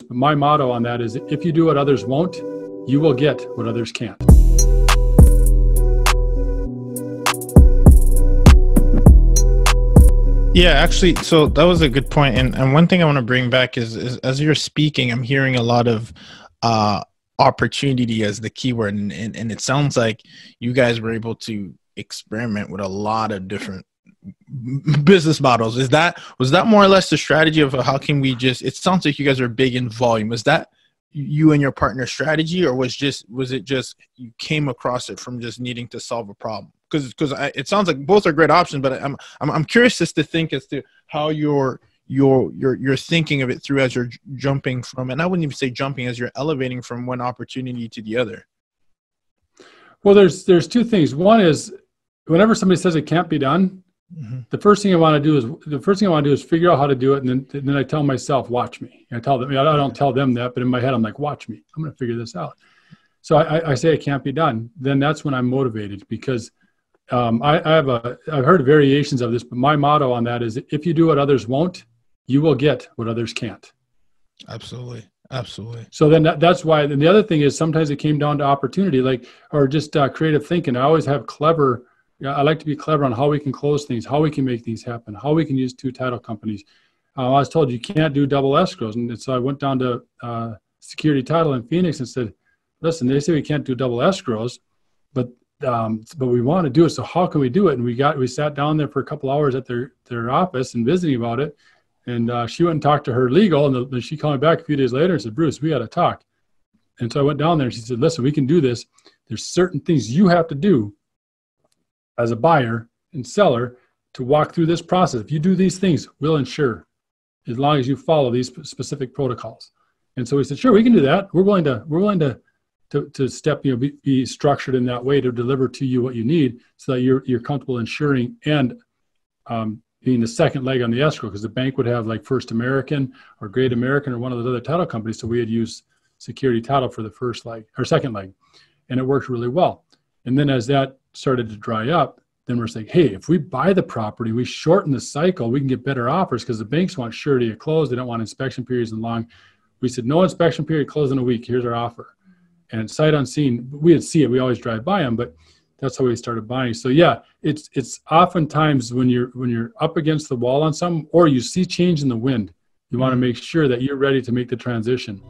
But my motto on that is, if you do what others won't, you will get what others can't. Yeah, actually, so that was a good point. And one thing I want to bring back is as you're speaking, I'm hearing a lot of opportunity as the keyword. And it sounds like you guys were able to experiment with a lot of different business models. Was that more or less the strategy of how can we just, it sounds like you guys are big in volume. Was that you and your partner strategy, or was it just you came across it from just needing to solve a problem? Because it sounds like both are great options, but I'm curious just to think as to how you're thinking of it through as you're jumping from, and I wouldn't even say jumping, as you're elevating from one opportunity to the other. Well, there's two things. One is, whenever somebody says it can't be done, the first thing I want to do is figure out how to do it, and then I tell myself, watch me. I tell them, I don't tell them that, but in my head I'm like, watch me. I'm going to figure this out. So I say it can't be done. Then that's when I'm motivated, because I've heard variations of this, but my motto on that is, if you do what others won't, you will get what others can't. Absolutely. So then that's why. And the other thing is, sometimes it came down to opportunity, or just creative thinking. I always have I like to be clever on how we can close things, how we can make things happen, how we can use two title companies. I was told you can't do double escrows. And so I went down to Security Title in Phoenix and said, listen, they say we can't do double escrows, but we want to do it. So how can we do it? And we sat down there for a couple hours at their office and visiting about it. And she went and talked to her legal, and then she called me back a few days later and said, Bruce, we got to talk. And so I went down there and she said, listen, we can do this. There's certain things you have to do as a buyer and seller to walk through this process. If you do these things, we'll insure, as long as you follow these specific protocols. And so we said, sure, we can do that. We're willing to step, be structured in that way to deliver to you what you need, so that you're comfortable insuring and being the second leg on the escrow, because the bank would have like First American or Great American or one of those other title companies. So we had used Security Title for the first leg or second leg, and it worked really well. And then as that started to dry up, then we're saying, hey, if we buy the property, we shorten the cycle, we can get better offers, because the banks want surety of close. They don't want inspection periods and long. We said, no inspection period, close in a week. Here's our offer. And sight unseen, we didn't see it. We always drive by them, but that's how we started buying. So yeah, it's oftentimes when you're up against the wall on something, or you see change in the wind, you want to make sure that you're ready to make the transition.